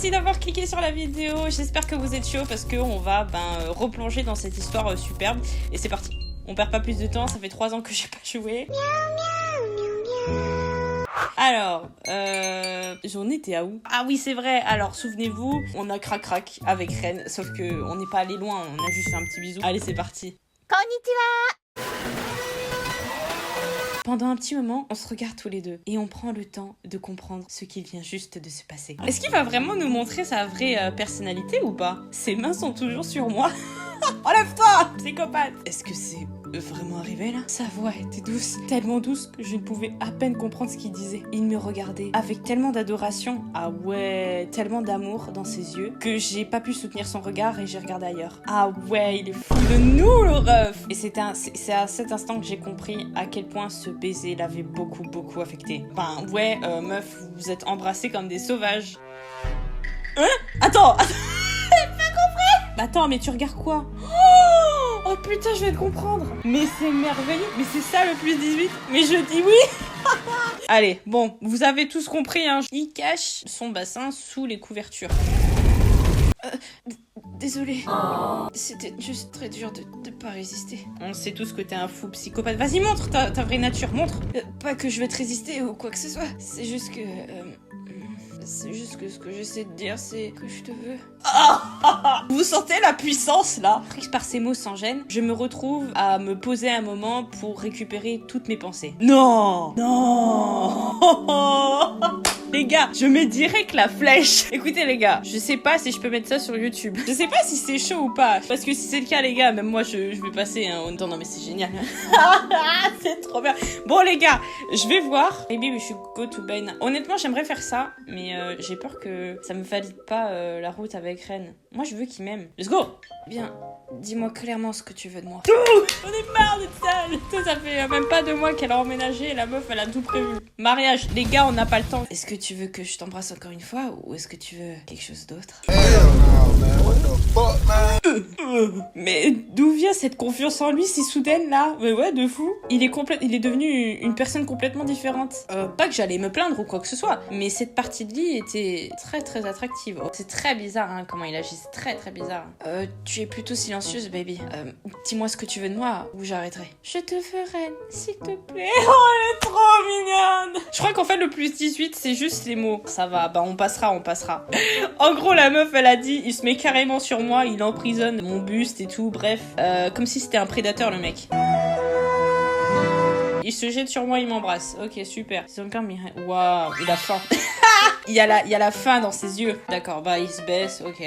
Merci d'avoir cliqué sur la vidéo. J'espère que vous êtes chaud parce qu'on va replonger dans cette histoire superbe. Et c'est parti. On perd pas plus de temps, ça fait 3 ans que j'ai pas joué. Alors, j'en étais à où? Ah oui, c'est vrai. Alors, souvenez-vous, on a crac-crac avec Ren, sauf que on n'est pas allé loin, on a juste fait un petit bisou. Allez, c'est parti. Konnichiwa. Pendant un petit moment, on se regarde tous les deux et on prend le temps de comprendre ce qui vient juste de se passer. Est-ce qu'il va vraiment nous montrer sa vraie personnalité ou pas? Ses mains sont toujours sur moi. Enlève-toi, psychopathe! Est-ce que c'est vraiment arrivé là? Sa voix était douce, tellement douce que je ne pouvais à peine comprendre ce qu'il disait. Il me regardait avec tellement d'adoration, ah ouais, tellement d'amour dans ses yeux, que j'ai pas pu soutenir son regard et j'ai regardé ailleurs. Ah ouais, il est fou de nous le ref! Et c'est à cet instant que j'ai compris à quel point ce baiser l'avait beaucoup affecté. Enfin ouais, meuf, vous vous êtes embrassés comme des sauvages. Hein? Attends! Attends, mais tu regardes quoi? Oh putain, je vais te comprendre. Mais c'est merveilleux. Mais c'est ça le plus 18. Mais je dis oui. Allez, bon, vous avez tous compris, hein. Il cache son bassin sous les couvertures. Désolée. C'était juste très dur de pas résister. On sait tous que t'es un fou psychopathe. Vas-y, montre ta vraie nature, montre. Pas que je vais te résister ou quoi que ce soit. C'est juste que... C'est juste que ce que j'essaie de dire, c'est que je te veux. Vous sentez la puissance, là? Prise par ces mots sans gêne, je me retrouve à me poser un moment pour récupérer toutes mes pensées. Non! Les gars, je mets direct la flèche. Écoutez les gars, je sais pas si je peux mettre ça sur YouTube. Je sais pas si c'est chaud ou pas. Parce que si c'est le cas les gars, même moi je vais passer en même temps. Non mais c'est génial. C'est trop bien. Bon les gars, je vais voir. Maybe we should go to bed. Honnêtement j'aimerais faire ça. Mais j'ai peur que ça me valide pas la route avec Ren. Moi je veux qu'il m'aime. Let's go. Bien, dis-moi clairement ce que tu veux de moi. On est marre d'être sale. Ça fait même pas 2 mois qu'elle a emménagé et la meuf elle a tout prévu. Mariage, les gars on n'a pas le temps. Est-ce que tu veux que je t'embrasse encore une fois ou est-ce que tu veux quelque chose d'autre? Mais d'où vient cette confiance en lui si soudaine là? Mais ouais, de fou. Il est devenu une personne complètement différente. Pas que j'allais me plaindre ou quoi que ce soit, mais cette partie de lui était très attractive. C'est très bizarre hein, comment il agit, c'est très bizarre. Tu es plutôt silencieuse baby. Dis-moi ce que tu veux de moi ou j'arrêterai. Je te ferai, s'il te plaît. Oh elle est trop mignonne. Je crois qu'en fait le plus 18 c'est juste les mots. Ça va, on passera. En gros la meuf elle a dit il se met carrément sur moi, il emprisonne mon buste et tout, bref. Comme si c'était un prédateur le mec. Il se jette sur moi, il m'embrasse. Ok, super. Waouh, il a faim. il y a la faim dans ses yeux. D'accord, il se baisse, ok.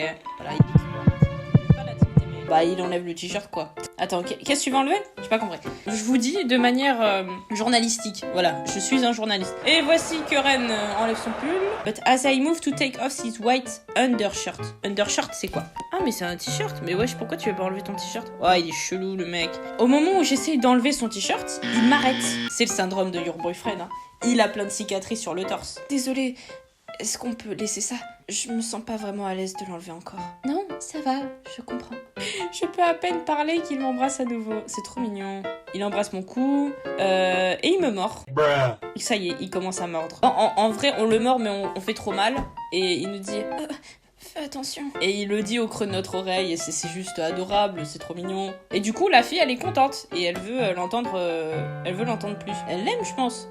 Voilà, il enlève le t-shirt quoi. Attends, qu'est-ce que tu vas enlever? J'ai pas compris. Je vous dis de manière journalistique. Voilà, je suis un journaliste. Et voici que Ren enlève son pull. But as I move to take off his white undershirt. Undershirt, c'est quoi? Ah, mais c'est un t-shirt. Mais wesh, pourquoi tu veux pas enlever ton t-shirt? Oh, il est chelou le mec. Au moment où j'essaye d'enlever son t-shirt, il m'arrête. C'est le syndrome de your boyfriend. Hein. Il a plein de cicatrices sur le torse. Désolée. Est-ce qu'on peut laisser ça? Je me sens pas vraiment à l'aise de l'enlever encore. Non, ça va, je comprends. Je peux à peine parler qu'il m'embrasse à nouveau. C'est trop mignon. Il embrasse mon cou et il me mord. Ça y est, il commence à mordre. En vrai, on le mord mais on fait trop mal. Et il nous dit... Fais attention. Et il le dit au creux de notre oreille et c'est juste adorable, c'est trop mignon. Et du coup, la fille, elle est contente et elle veut l'entendre plus. Elle l'aime, je pense.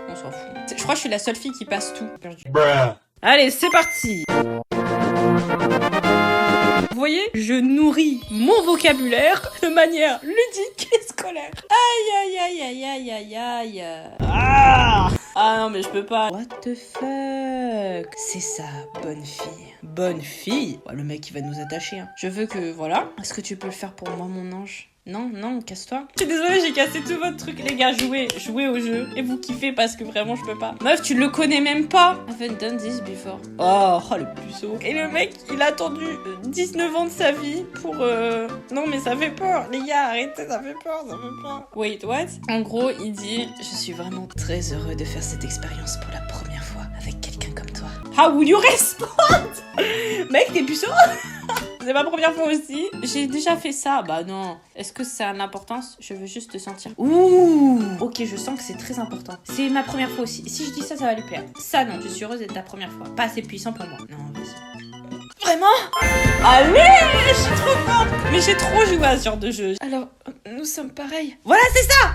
On s'en fout. Je crois que je suis la seule fille qui passe tout. Allez, c'est parti. Vous voyez, je nourris mon vocabulaire de manière ludique et scolaire. Aïe. Ah non, mais je peux pas. What the fuck? C'est ça, bonne fille. Bonne fille? Ouais, le mec, il va nous attacher. Hein. Je veux que, voilà. Est-ce que tu peux le faire pour moi, mon ange? Non, casse-toi. Je suis désolée, j'ai cassé tout votre truc. Les gars, jouez au jeu. Et vous kiffez parce que vraiment, je peux pas. Meuf, tu le connais même pas. I haven't done this before. Oh, le puceau. Et le mec, il a attendu 19 ans de sa vie pour... Non, mais ça fait peur. Les gars, arrêtez, ça fait peur. Wait, what? En gros, il dit... Je suis vraiment très heureux de faire cette expérience pour la première fois avec quelqu'un comme toi. How will you respond? Mec, t'es puceau? C'est ma première fois aussi. J'ai déjà fait ça. Bah non. Est-ce que ça a une importance? Je veux juste te sentir. Ouh. Ok, je sens que c'est très important. C'est ma première fois aussi. Si je dis ça, ça va lui plaire. Ça, non. Je suis heureuse d'être ta première fois. Pas assez puissant pour moi. Non, vas-y. Vraiment? Allez, je suis trop forte. Mais j'ai trop joué à ce genre de jeu. Alors, nous sommes pareils. Voilà, c'est ça.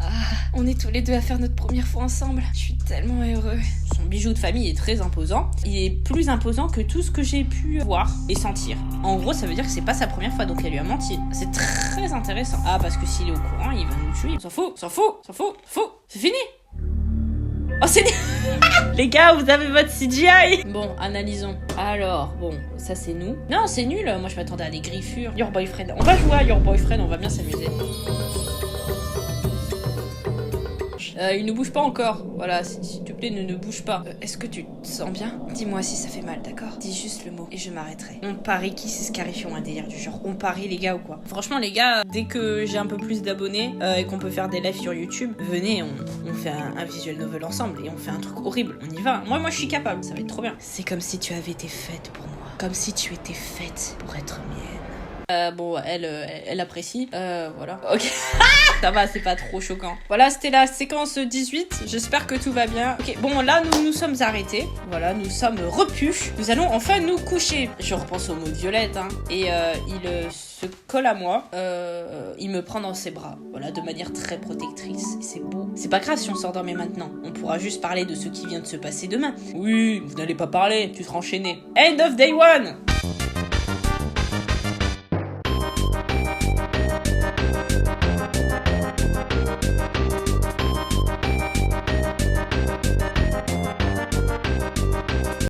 On est tous les deux à faire notre première fois ensemble. Je suis tellement heureux. Son bijou de famille est très imposant. Il est plus imposant que tout ce que j'ai pu voir et sentir. En gros, ça veut dire que c'est pas sa première fois, donc elle lui a menti. C'est très intéressant. Ah, parce que s'il est au courant, il va nous tuer. On s'en fout, s'en fout, s'en fout, faux. C'est fini. Oh, c'est... Les gars, vous avez votre CGI. Bon, analysons. Alors, bon, ça c'est nous. Non, c'est nul. Moi, je m'attendais à des griffures. Your Boyfriend. On va jouer à Your Boyfriend, on va bien s'amuser. Il ne bouge pas encore. Voilà, s'il te plaît, ne bouge pas. Est-ce que tu te sens bien? Dis-moi si ça fait mal, d'accord? Dis juste le mot et je m'arrêterai. On parie qui c'est scarifiant, un délire du genre. On parie les gars ou quoi? Franchement les gars, dès que j'ai un peu plus d'abonnés et qu'on peut faire des lives sur YouTube, venez, on fait un visual novel ensemble et on fait un truc horrible. On y va. Moi je suis capable, ça va être trop bien. C'est comme si tu avais été faite pour moi. Comme si tu étais faite pour être mienne. Bon, elle apprécie. Voilà. Ok. Ça va, c'est pas trop choquant. Voilà, c'était la séquence 18. J'espère que tout va bien. Ok, bon, là, nous nous sommes arrêtés. Voilà, nous sommes repus. Nous allons enfin nous coucher. Je repense au mot de Violette, hein. Et il se colle à moi. Il me prend dans ses bras. Voilà, de manière très protectrice. C'est beau. C'est pas grave si on s'endormait maintenant. On pourra juste parler de ce qui vient de se passer demain. Oui, vous n'allez pas parler. Tu seras enchaîné. End of day one.